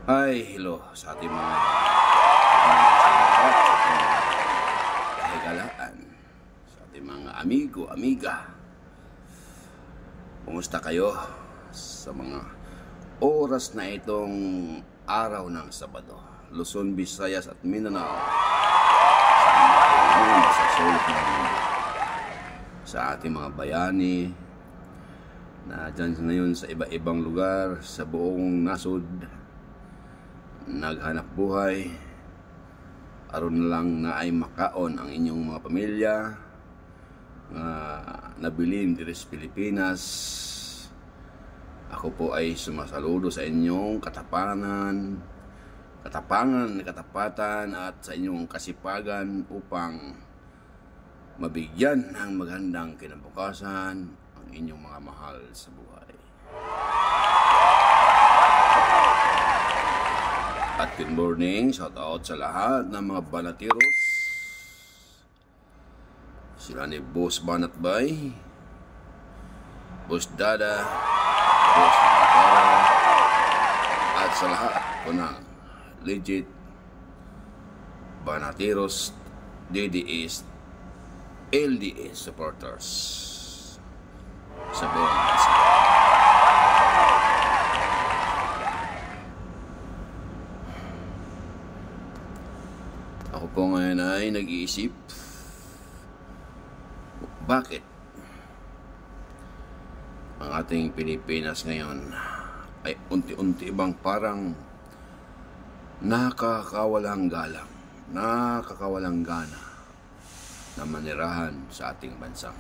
Hi, hello sa ating mga kahigalaan, sa ating mga amigo, amiga. Kumusta kayo sa mga oras na itong araw ng Sabado? Luzon, Visayas at Mindanao, sa sulok ng mundo, sa ating mga bayani na dyan ngayon sa iba-ibang lugar sa buong nasod, naghanap buhay aron na lang na ay makaon ang inyong mga pamilya nga nabilin diri sa Pilipinas. Ako po ay sumasaludo sa inyong katapatan at sa inyong kasipagan upang mabigyan ng magandang kinabukasan ang inyong mga mahal sa buhay. At good morning, shout out sa lahat ng mga banatiros. Sila ni Boss Banatbay, Boss Dada, Boss Nakatara, at sa lahat po ng legit banatiros, DDS, LDS supporters sa buong bansa. Ako po ngayon ay nag-iisip, bakit ang ating Pilipinas ngayon ay unti-unti bang parang nakakawalang galang, nakakawalang gana na manirahan sa ating bansa.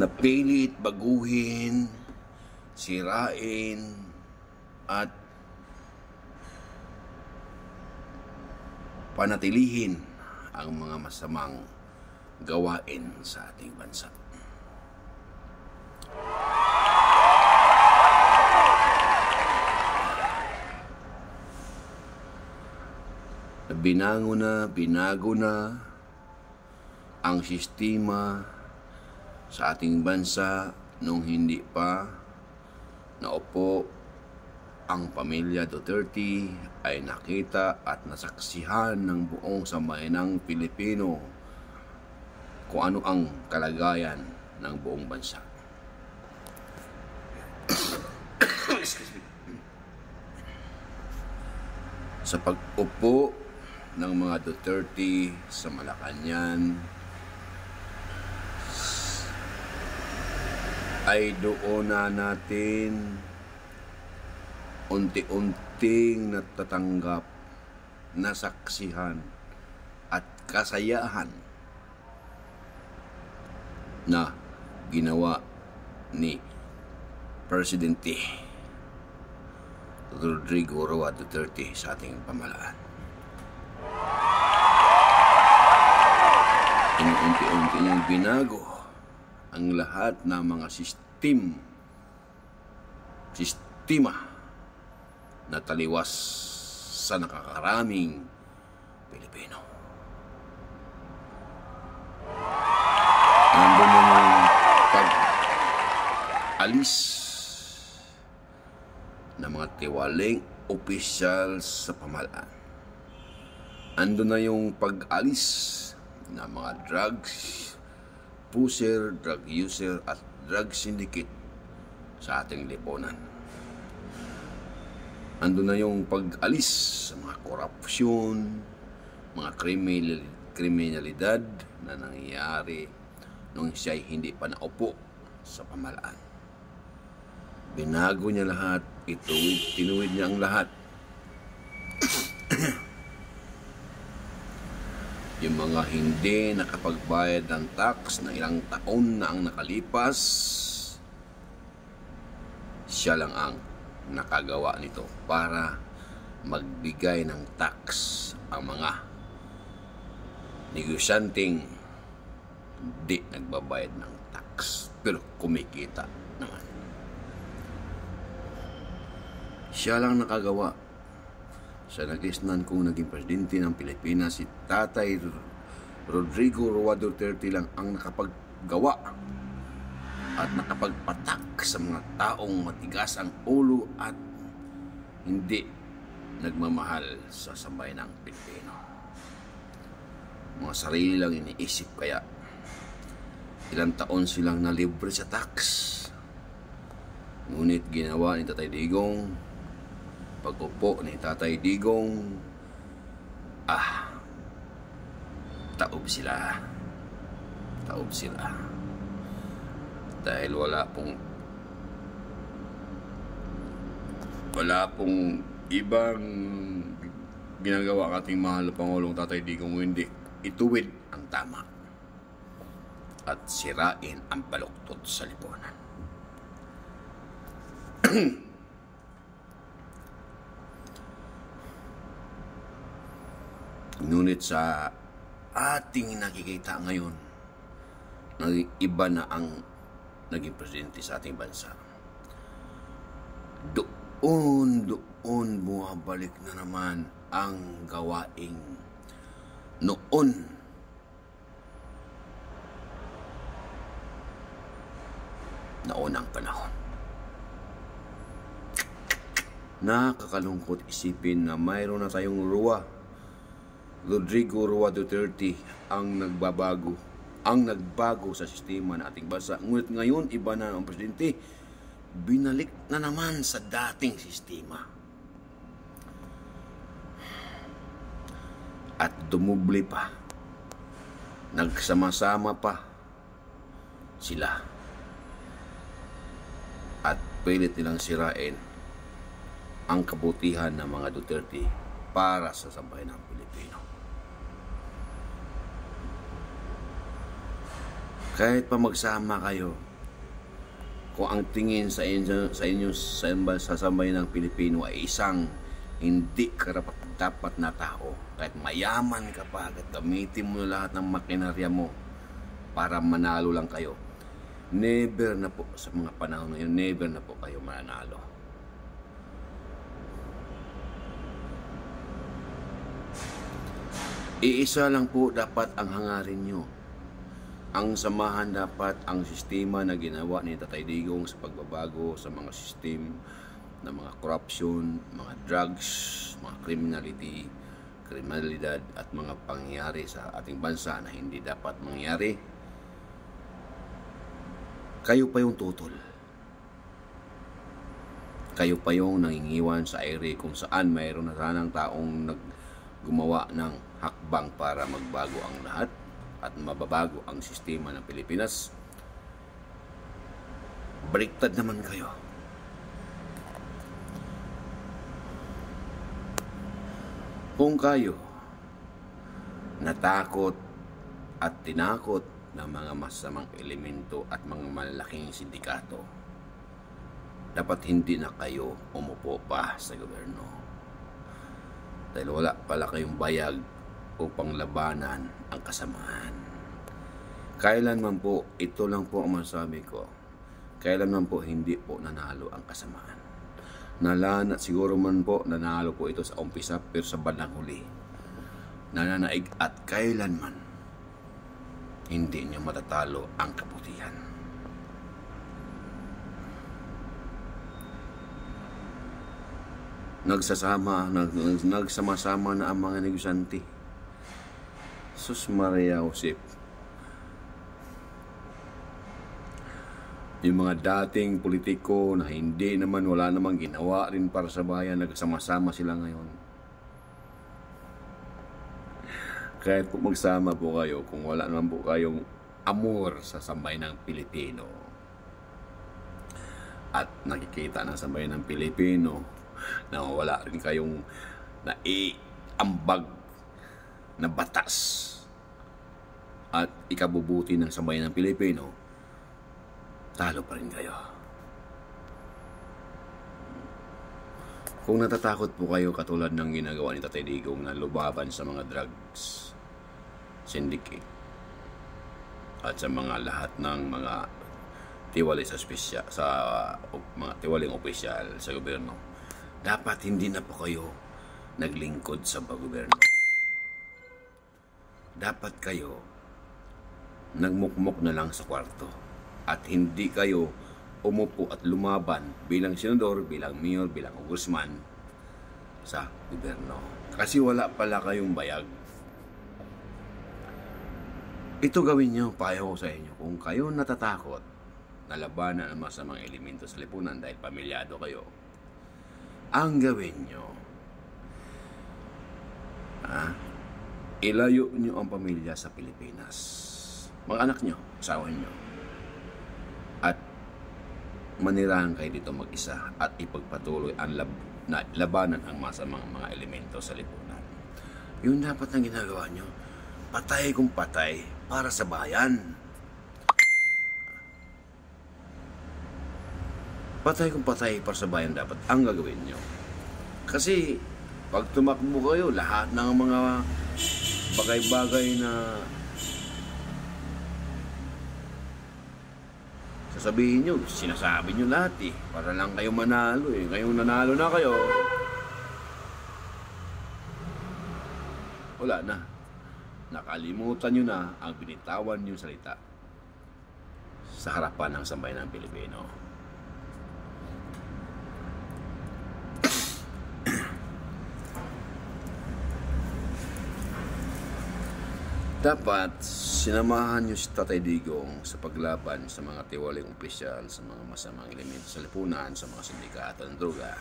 Napilit baguhin, sirain, at panatilihin ang mga masamang gawain sa ating bansa. Binago na ang sistema sa ating bansa nung hindi pa naupo ang pamilya Duterte ay nakita at nasaksihan ng buong sambayanang Pilipino kung ano ang kalagayan ng buong bansa. Sa pag-upo ng mga Duterte sa Malacanang ay doon na natin unti-unting natatanggap, nasaksihan at kasayahan na ginawa ni Presidente Rodrigo Roa Duterte sa ating pamahalaan. Unti-unti niyang binago ang lahat ng mga sistema na taliwas sa nakakaraming Pilipino. Nandun na yung pag-alis ng mga tiwaling opisyal sa pamahalaan. Andun na yung pag-alis ng mga drugs pusher, drug user at drug syndicate sa ating lipunan. Ando na yung pag-alis sa mga korupsyon, mga kriminalidad na nangyayari nung siya'y hindi pa naupo sa pamahalaan. Binago niya lahat, tinuwid niya ang lahat. Yung mga hindi nakapagbayad ng tax na ilang taon na ang nakalipas, siya lang ang nakagawa nito para magbigay ng tax ang mga negosyanteng di nagbabayad ng tax pero kumikita naman. Siya lang nakagawa. Sa nagisnan kong naging presidente ng Pilipinas, si Tatay Rodrigo Roa Duterte lang ang nakapaggawa at nakapagpatak sa mga taong matigas ang ulo at hindi nagmamahal sa sambayanang Pilipino. Mga sarili lang iniisip, kaya ilang taon silang nalibre sa tax. Ngunit ginawa ni Tatay Digong, pag-upo ni Tatay Digong, taob sila. Taob sila. Dahil wala pong ibang ginagawa ang ating mahal na Pangulong Tatay Digong hindi ituwid ang tama at sirain ang baluktot sa lipunan. Ngunit sa ating nakikita ngayon, iba na ang naging presidente sa ating bansa. Doon bumabalik na naman ang gawaing noon. Naunang panahon. Nakakalungkot isipin na mayroon na tayong Rodrigo Roa Duterte ang nagbago sa sistema ng ating bansa. Ngunit ngayon, iba na ang presidente, binalik na naman sa dating sistema. At dumubli pa. Nagsama-sama pa sila. At pilit nilang sirain ang kabutihan ng mga Duterte para sa sambayan ng Pilipino. Kahit pa magsama kayo, kung ang tingin sa inyo sa sambayan ng Pilipino ay isang hindi karapat-dapat na tao, kahit mayaman ka pa, kahit gamitin mo lahat ng makinarya mo para manalo lang kayo, never na po sa mga panahon ngayon, never na po kayo mananalo. Iisa lang po dapat ang hangarin nyo. Ang samahan dapat ang sistema na ginawa ni Tatay Digong sa pagbabago sa mga sistem ng mga corruption, mga drugs, mga kriminalidad at mga pangyayari sa ating bansa na hindi dapat mangyari. Kayo pa yung tutol. Kayo pa yung nangingiwan sa ere kung saan mayroon na sanang taong gumawa ng hakbang para magbago ang lahat at mababago ang sistema ng Pilipinas. Baliktad naman kayo. Kung kayo natakot at tinakot ng mga masamang elemento at mga malalaking sindikato, dapat hindi na kayo umupo pa sa gobyerno. Dahil wala pala kayong bayag upang labanan ang kasamaan. Kailanman po, ito lang po ang masasabi ko, kailanman po hindi po nanalo ang kasamaan. Siguro man po nanalo po ito sa umpisa, pero sa bandang huli nananaig at kailanman hindi niyo matatalo ang kabutihan. Nagsama-sama na ang mga negosyante. Sus Maria Josep. Yung mga dating politiko na wala namang ginawa rin para sa bayan, nagsama-sama sila ngayon. Kahit po magsama po kayo, kung wala naman po kayong amor sa sambayan ng Pilipino at nakikita ng sambayan ng Pilipino na wala rin kayong naiambag na batas at ikabubuti ng sambayan ng Pilipino, talo pa rin kayo. Kung natatakot po kayo katulad ng ginagawa ni Tatay Digong na lubaban sa mga drugs syndicate at sa mga lahat ng mga tiwali sa mga tiwaling opisyal sa gobyerno, dapat hindi na po kayo naglingkod sa gobyerno. Dapat kayo nagmukmok na lang sa kwarto. at hindi kayo umupo at lumaban bilang senador, bilang mayor, bilang congressman sa gobyerno. Kasi wala pala kayong bayag. Ito gawin nyo, payo ko sa inyo. Kung kayo natatakot na labanan ang masamang elemento sa lipunan dahil pamilyado kayo, ang gawin nyo, ilayo nyo ang pamilya sa Pilipinas. Mga anak nyo, asawa nyo. At manirahan kayo dito mag-isa at ipagpatuloy ang labanan ang masamang mga elemento sa lipunan. Yun dapat ang ginagawa nyo. Patay kung patay para sa bayan. Patay kung patay para sa bayan dapat ang gagawin nyo. Kasi pag tumakbo kayo, lahat ng mga bagay-bagay na sasabihin nyo, sinasabi nyo lahat para lang kayo manalo Ngayong nanalo na kayo, wala na. Nakalimutan nyo na ang binitawan nyo salita sa harapan ng sambayan ng Pilipino. Dapat sinamahan nyo si Tatay Digong sa paglaban sa mga tiwaling opisyal, sa mga masamang elemento sa lipunan, sa mga sindikato ng droga.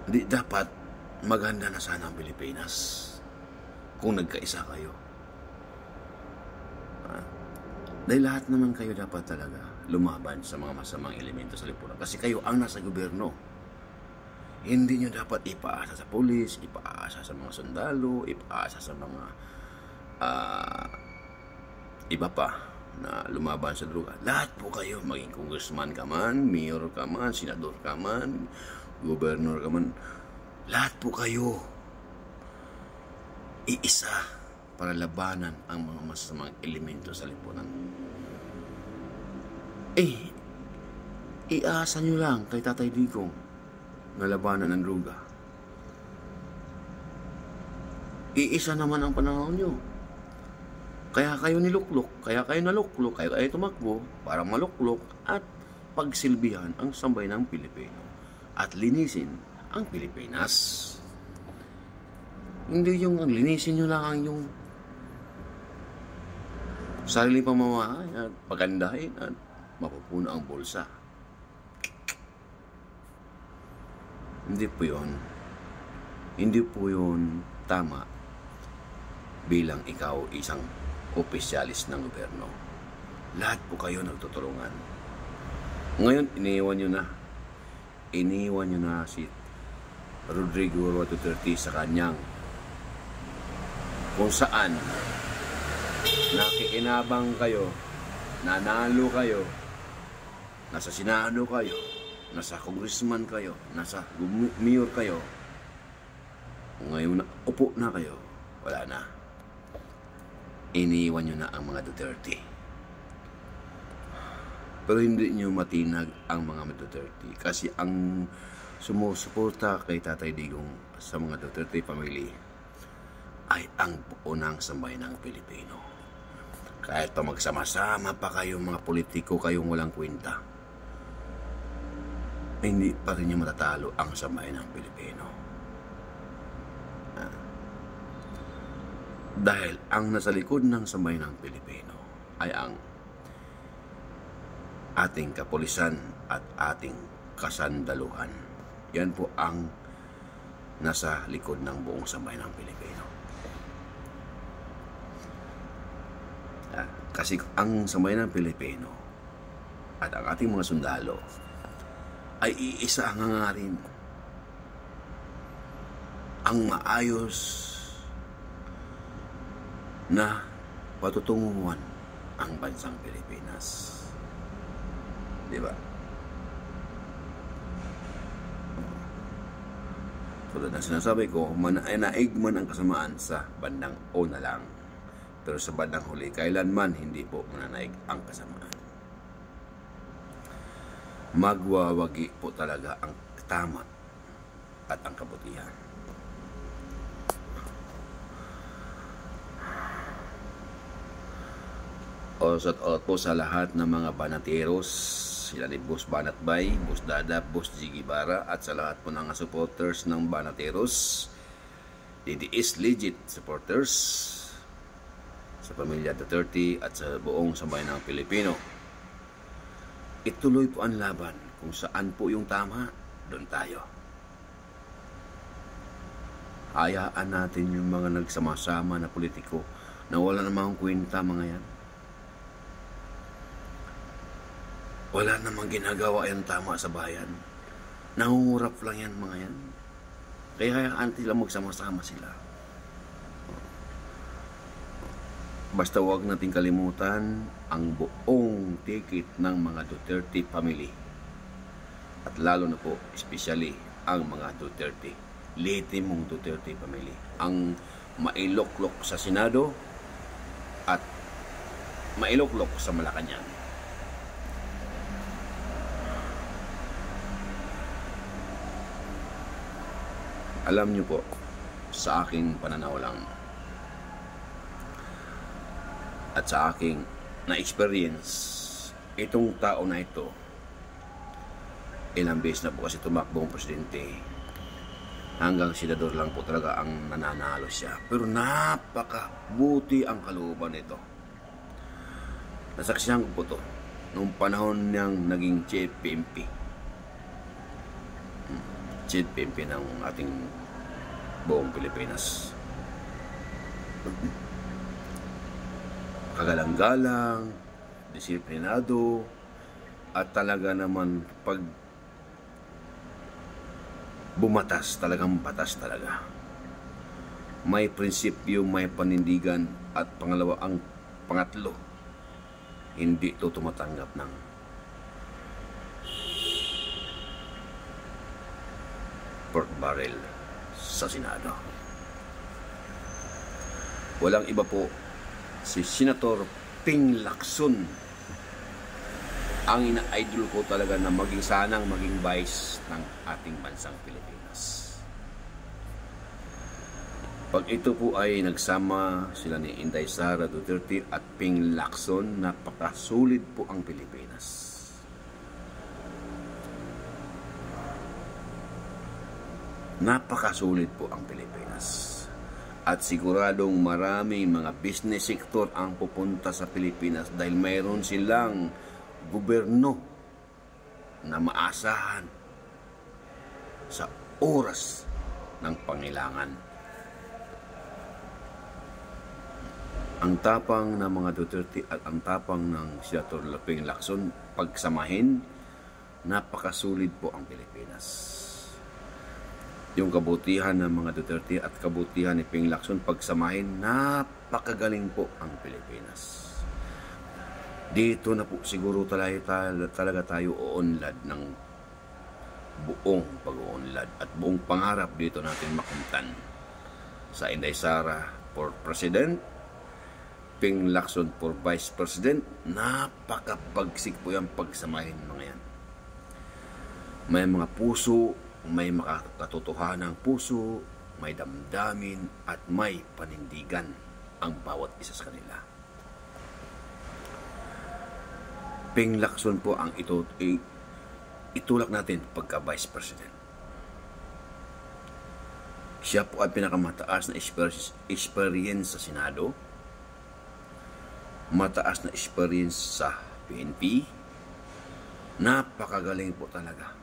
Di dapat maganda na sana ang Pilipinas kung nagkaisa kayo. Dahil lahat naman kayo dapat talaga lumaban sa mga masamang elemento sa lipunan kasi kayo ang nasa gobyerno. Hindi nyo dapat ipaasa sa pulis, ipaasa sa mga sundalo, ipaasa sa mga iba pa na lumaban sa droga. Lahat po kayo, maging congressman ka man, mayor ka man, senador ka man, gobernador ka man, lahat po kayo iisa para labanan ang mga masamang elemento sa lipunan. Iasa nyo lang kay Tatay Digong na labanan ng droga. Iisa naman ang pananaw nyo. Kaya kayo niluklok, kaya kayo naluklok, kaya kayo tumakbo para maluklok at pagsilbihan ang sambayan ng Pilipino at linisin ang Pilipinas. Hindi yung linisin nyo lang yung sarili pamamahay at pagandahin at mapupuno ang bulsa. Hindi po yun. Hindi po yun tama bilang ikaw isang opisyalis ng gobyerno. Lahat po kayo nagtutulungan. Ngayon, iniwan nyo na. Iniwan nyo na si Rodrigo Duterte sa kanyang kung saan nakikinabang kayo, nanalo kayo, nasa Senado kayo, nasa congressman kayo, nasa mayor kayo. Ngayon na upo na kayo, wala na. Iniiwan nyo na ang mga Duterte. Pero hindi nyo matinag ang mga Duterte kasi ang sumusuporta kay Tatay Digong sa mga Duterte family ay ang buo ng sambayan ng Pilipino. Kahit pa magsama-sama pa kayong mga politiko kayong walang kwenta, hindi pa rin nyo matatalo ang sambayan ng Pilipino. Dahil ang nasa likod ng sambayan ng Pilipino ay ang ating kapulisan at ating kasandaluhan. Yan po ang nasa likod ng buong sambayan ng Pilipino. Kasi ang sambayan ng Pilipino at ang ating mga sundalo ay iisa ang hangarin, ang maayos na patutunguhan ang bansang Pilipinas. Di ba? Tulad na sinasabi ko, naig man ang kasamaan sa bandang una lang. Pero sa bandang huli, kailanman hindi po mananaig ang kasamaan. Magwawagi po talaga ang tama at ang kabutihan. O shout out po sa lahat ng mga banateros, sila ni Boss Banatbay, Boss Dada, Boss Jiggy Bara, at sa lahat po ng supporters ng banateros, DDS Legit supporters, sa pamilya Duterte at sa buong sambayan ng Pilipino. Ituloy po ang laban. Kung saan po yung tama, doon tayo. Hayaan natin yung mga nagsama-sama na politiko na wala namang kwenta, mga yan. Wala namang ginagawa yung tama sa bayan. Nangungurap lang yan, mga yan. Kaya hayaan sila magsama-sama sila. Basta huwag natin kalimutan ang buong ticket ng mga Duterte family. At lalo na po, especially ang mga Duterte. Lehitimong Duterte family. Ang mailoklok sa Senado at mailoklok sa Malacanang. Alam niyo po, sa aking pananaw lang, at sa aking na-experience, itong tao na ito, ilang beses na po kasi tumakbong presidente, hanggang senador lang po talaga ang nananalo siya. Pero napakabuti ang kalooban nito. Nasaksihan ko po to nung panahon niyang naging Chief PNP. Chief PNP ng ating buong Pilipinas. Kagalang-galang, disiplinado, at talaga naman pag bumatas, talagang batas talaga. May prinsipyo, may panindigan, at pangalawa, ang pangatlo, hindi ito tumatanggap ng pork barrel sa Senado. Walang iba po, si Senator Ping Lacson, ang ina-idol ko talaga na maging sanang maging vice ng ating bansang Pilipinas. Pag ito po ay nagsama sila ni Inday Sara Duterte at Ping Lacson, napakasulit po ang Pilipinas. Napakasulit po ang Pilipinas. At siguradong maraming mga business sector ang pupunta sa Pilipinas dahil mayroon silang gobyerno na maasahan sa oras ng pangailangan. Ang tapang ng mga Duterte at ang tapang ng Senator Ping Lacson, pagsamahin, napakasulit po ang Pilipinas. Yung kabutihan ng mga Duterte at kabutihan ni Ping Lacson, pagsamahin, napakagaling po ang Pilipinas. Dito na po siguro talaga tayo uunlad ng buong pag-uunlad at buong pangarap dito natin makamtan. Sa Inday Sara for President, Ping Lacson for Vice President, napakabagsik po yung pagsamahin, mga yan. May mga puso, may makatotohanang puso, may damdamin, at may panindigan ang bawat isa sa kanila. Ping Lacson po ang itulak natin pagka Vice President. Siya po ang pinakamataas na experience sa Senado, mataas na experience sa PNP, napakagaling po talaga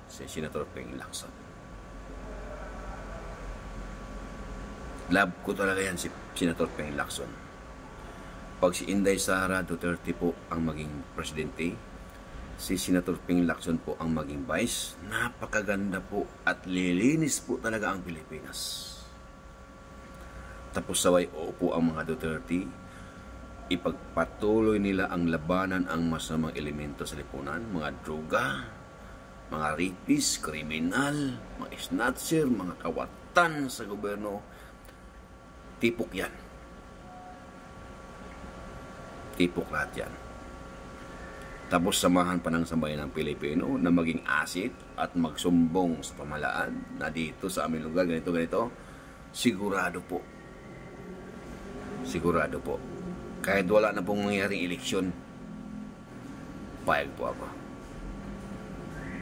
si Senator Ping Lacson. Love ko talaga yan si Senator Ping Lacson. Pag si Inday Sara Duterte po ang maging presidente, si Senator Ping Lacson po ang maging vice, napakaganda po at lilinis po talaga ang Pilipinas. Tapos saway po ang mga Duterte, ipagpatuloy nila ang labanan ang masamang elemento sa lipunan, mga droga, mga rapist, kriminal, mga snatcher, mga kawatan sa gobyerno. Tipok yan. Tipok lahat yan. Tapos samahan pa ng sambayan ng Pilipino na maging asit at magsumbong sa pamahalaan na dito sa aming lugar, ganito. Sigurado po. Kahit wala na pong mangyaring eleksyon, payag po ako.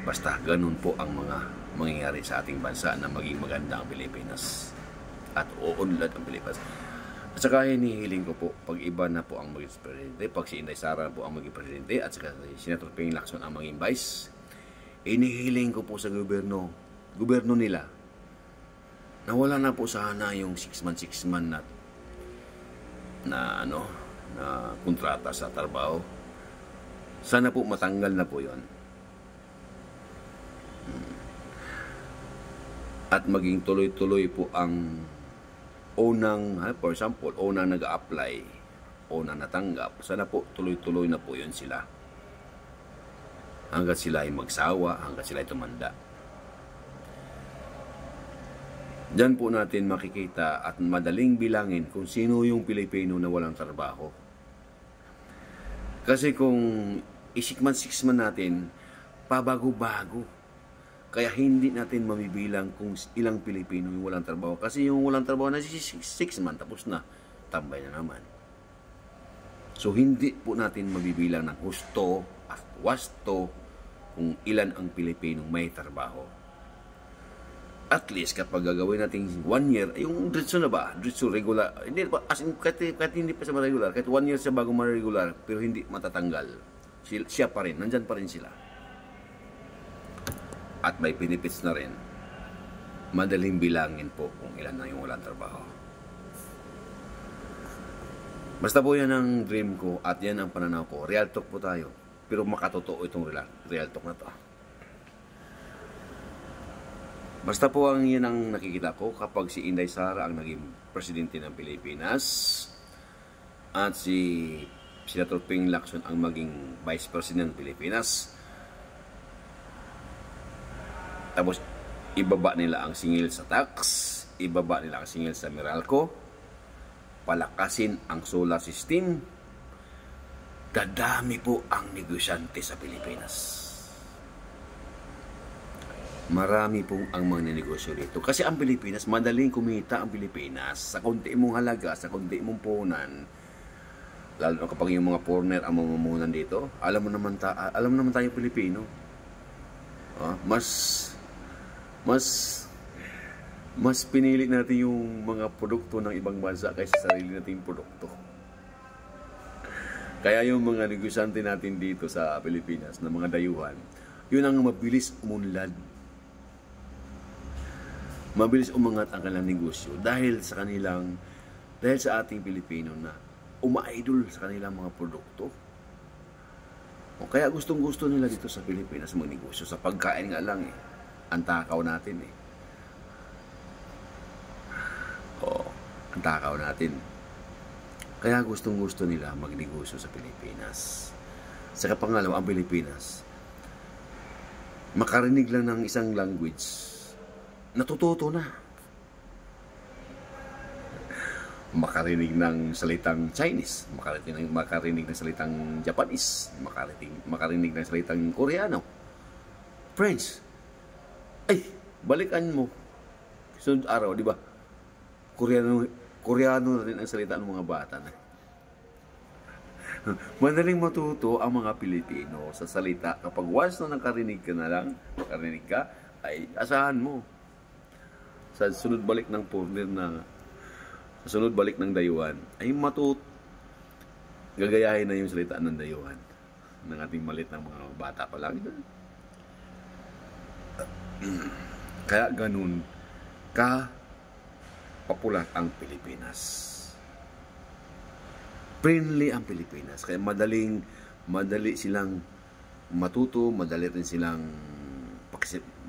Basta ganun po ang mga mangyayari sa ating bansa na maging maganda ang Pilipinas at uunlad ang Pilipinas. At saka hinihiling ko po, pag iba na po ang maging presidente, pag si Inday Sara po ang maging presidente at saka si Senator Ping Lacson ang maging vice, hinihiling ko po sa gobyerno nila na wala na po sana yung 6 month na kontrata sa trabaho. Sana po matanggal na po yon. At maging tuloy-tuloy po ang for example, unang nag-a-apply, unang natanggap, sana po tuloy-tuloy na po yun sila. Hanggat sila ay magsawa, hanggat sila ay tumanda. Diyan po natin makikita at madaling bilangin kung sino yung Pilipino na walang trabaho. Kasi kung isikman-sikman natin, pabago-bago. Kaya hindi natin mabibilang kung ilang Pilipino yung walang trabaho. Kasi yung walang trabaho na 6 months, tapos na, tambay na naman. So hindi po natin mabibilang ng husto at wasto kung ilan ang Pilipinong may trabaho. At least kapag gagawin natin 1 year, yung diretso na ba? Diretso regular. Hindi pa, as in, kahit hindi pa siya ma-regular, kahit 1 year siya bago ma-regular, pero hindi matatanggal. Siya pa rin, nandyan pa rin sila. At may benefits na rin, madaling bilangin po kung ilan na yung walang trabaho. Basta po yan ang dream ko at yan ang pananaw ko. Real talk po tayo. Pero makatotoo itong real talk na to. Basta po ang yan ang nakikita ko kapag si Inday Sara ang naging presidente ng Pilipinas at si Senator Ping Lacson ang maging vice president ng Pilipinas. Tapos, ibaba nila ang singil sa tax, ibaba nila ang singil sa Meralco, palakasin ang solar system, dadami po ang negosyante sa Pilipinas. Marami po ang mga negosyo dito. Kasi ang Pilipinas, madaling kumita ang Pilipinas. Sa konti mong halaga, sa konti mong puhunan, lalo na kapag yung mga foreigner ang mamumunan dito, alam mo naman tayo Pilipino. Mas pinili natin yung mga produkto ng ibang bansa kaysa sarili nating produkto. Kaya yung mga negosyante natin dito sa Pilipinas, na mga dayuhan, yun ang mabilis umunlad. Mabilis umangat ang kanilang negosyo dahil sa ating Pilipino na uma-idol sa kanilang mga produkto. O kaya gustong-gusto nila dito sa Pilipinas magnegosyo. Sa pagkain nga lang ang takaw natin ang takaw natin. Kaya gustong-gusto nila magnegosyo sa Pilipinas. Sa pangalawa, ang Pilipinas, makarinig lang ng isang language, natututo na. Makarinig ng salitang Chinese, makarinig ng salitang Japanese, makarinig ng salitang Koreano, French. Ay, balikan mo. Sunod araw, di ba? Koreano na rin ang salita ng mga bata. Madaling matuto ang mga Pilipino sa salita. Kapag once na nakarinig ka, ay asahan mo. Sa sunod balik ng foreigner sa sunod balik ng dayuhan, ay gagayahin na yung salita ng dayuhan. Ng ating malit ng mga bata pa lang. Kaya ganun popular ang Pilipinas. Friendly ang Pilipinas. Kaya madali silang matuto, madali rin silang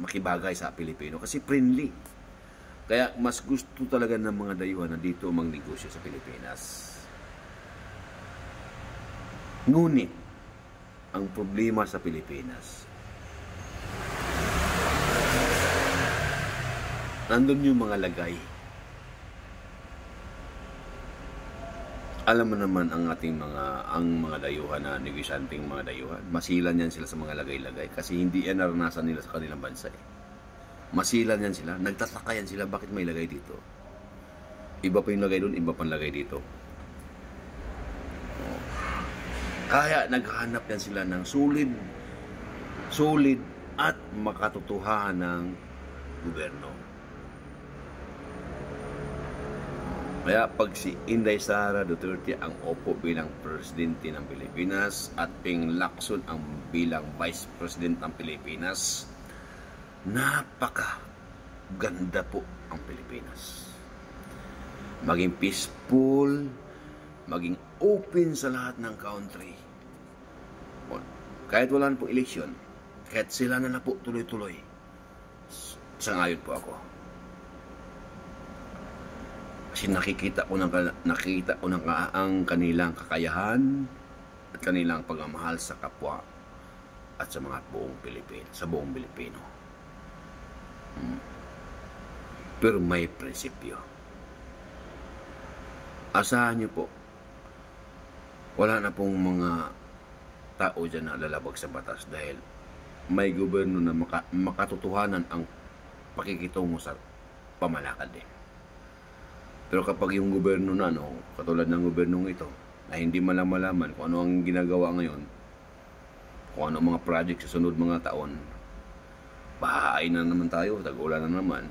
makibagay sa Pilipino kasi friendly. Kaya mas gusto talaga ng mga dayuhan na dito magnegosyo sa Pilipinas. Ngunit ang problema sa Pilipinas, nandun yung mga lagay. Alam mo naman ang mga dayuhan na negosyanteng mga dayuhan. Masilan yan sila sa mga lagay-lagay kasi hindi yan naranasan nila sa kanilang bansa Masilan yan sila, nagtataka yan sila bakit may lagay dito. Iba pa yung lagay doon, iba pang lagay dito. Kaya naghahanap yan sila ng solid at makatotohanan ng gobyerno. Kaya pag si Inday Sara Duterte ang opo bilang presidente ng Pilipinas at Ping Lacson ang bilang vice president ng Pilipinas, napaka ganda po ang Pilipinas. Maging peaceful, maging open sa lahat ng country. Kahit wala na po eleksyon, kahit sila na po tuloy-tuloy, sangayon po ako. Kasi nakita ko ang kanilang kakayahan at kanilang pagmamahal sa kapwa at sa mga buong Pilipino. Pero may prinsipyo. Asahan niyo po, wala na pong mga tao dyan na lalabag sa batas dahil may gobyerno na makatotohanan ang pakikitungo sa pamalakad din. Pero kapag yung gobyerno na, katulad ng gobyernong ito, na hindi malaman kung ano ang ginagawa ngayon, kung ano mga project sa sunod mga taon, bahain na naman tayo, tag-ulan na naman.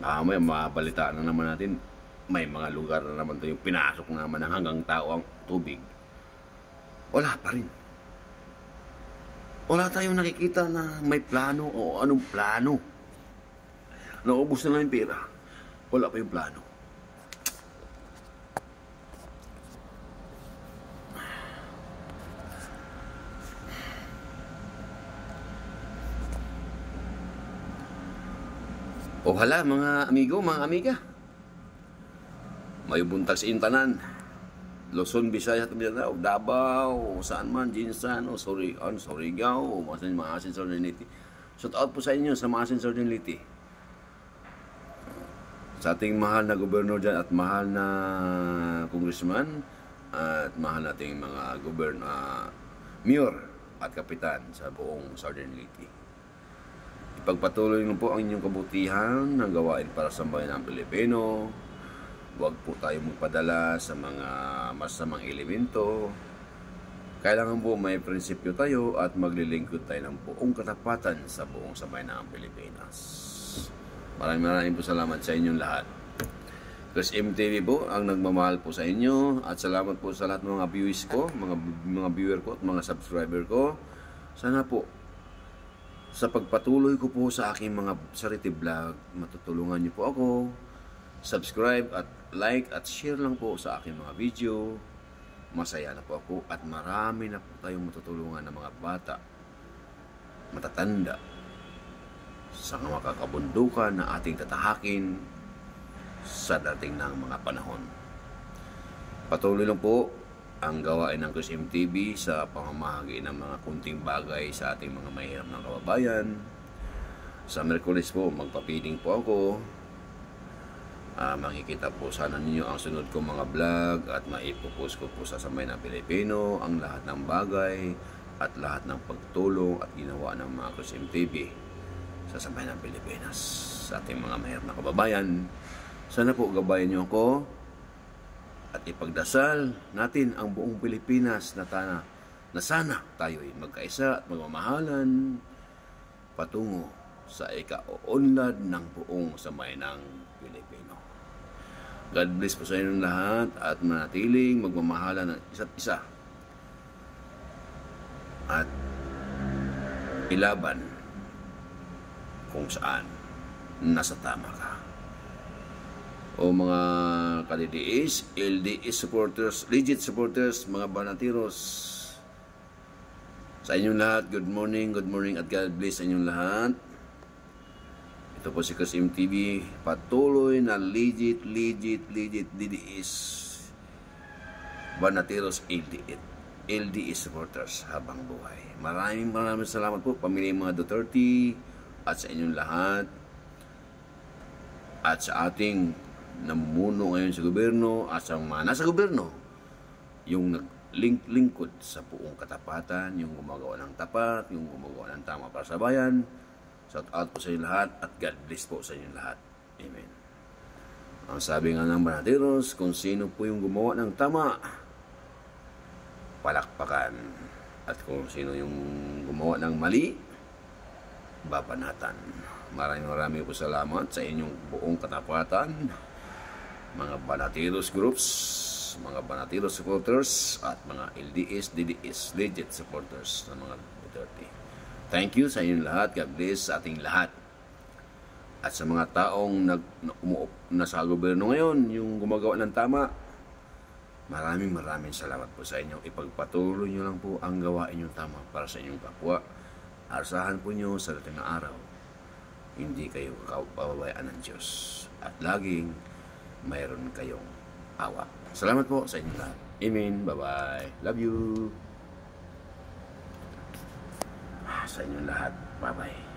May mabalitaan na naman natin, may mga lugar na naman tayo, pinasok na naman ng hanggang tao ang tubig. Wala pa rin. Wala tayong nakikita na may plano o anong plano. Naubos na lang yung pera. Wala pa yung plano. O hala, mga amigo, mga amiga. May buntag sa intanan. Luzon, Visayas, Mindanao, Davao, saan man, Jinsan, Surigao, Maasin, Sorneliti. Shout out po sa inyo sa Maasin, Sorneliti. Sa ating mahal na gobernador dyan at mahal na congressman at mahal nating mga mayor at kapitan sa buong Southern Leyte. Ipagpatuloy niyo po ang inyong kabutihan ng gawain para sa bayan ng Pilipino. Huwag po tayo magpadala sa mga masamang elemento. Kailangan po may prinsipyo tayo at maglilingkod tayo ng buong katapatan sa buong sambayan ng Pilipinas. Maraming po salamat sa inyong lahat. Chris MTV po ang nagmamahal po sa inyo at salamat po sa lahat ng mga viewers ko, mga viewer ko at mga subscriber ko. Sana po sa pagpatuloy ko po sa aking mga charity vlog, matutulungan niyo po ako. Subscribe at like at share lang po sa aking mga video. Masaya na po ako at marami na po tayong matutulungan ng mga bata, matatanda, sa mga kakabundukan na ating tatahakin sa dating ng mga panahon. Patuloy lang po ang gawain ng Chris MTV sa pamamahagi ng mga kunting bagay sa ating mga mahirap na kababayan. Sa Merkulis po, magpapiling po ako. Makikita po sana ninyo ang sunod ko mga vlog at maipopost ko po sa sambayan ng Pilipino ang lahat ng bagay at lahat ng pagtulong at ginawa ng mga Chris MTV sa sambayan ng Pilipinas, sa ating mga mahirap na kababayan. Sana po gabayan niyo ako at ipagdasal natin ang buong Pilipinas na sana tayo'y magkaisa at magmamahalan patungo sa ika-unlad ng buong sambayan ng Pilipino. God bless po sa inyong lahat at manatiling magmamahalan ng isa't isa at ilaban kung saan nasa tama ka. O mga ka-DDS, LDS supporters, legit supporters, mga banatiros, sa inyong lahat, good morning at God bless sa inyong lahat. Ito po si Chris MTV, patuloy na legit DDS, banatiros, LDS supporters habang buhay. Maraming salamat po, pamilya mga Duterte, at sa inyong lahat, at sa ating namumuno ngayon sa gobyerno at sa mga nasa gobyerno, yung naglingkod sa buong katapatan, yung gumagawa ng tapat, yung gumagawa ng tama para sa bayan. Shout out po sa inyo lahat at God bless po sa inyo lahat. Amen. Ang sabi nga ng banatiros, kung sino po yung gumawa ng tama, palakpakan. At kung sino yung gumawa ng mali, babanatan. Maraming po salamat sa inyong buong katapatan, mga Banatiros groups, mga Banatiros supporters, at mga LDS, DDS, legit supporters ng mga Duterte. Thank you sa inyong lahat. God bless sa ating lahat. At sa mga taong nasa gobyerno ngayon, yung gumagawa ng tama, maraming salamat po sa inyo. Ipagpatuloy nyo lang po ang gawain yung tama para sa inyong kapwa. Asahan po nyo sa dating na araw, hindi kayo pababayaan ng Diyos. At laging mayroon kayong awa. Salamat po sa inyong lahat. Amen. Bye-bye. Love you. Sa inyong lahat. Bye-bye.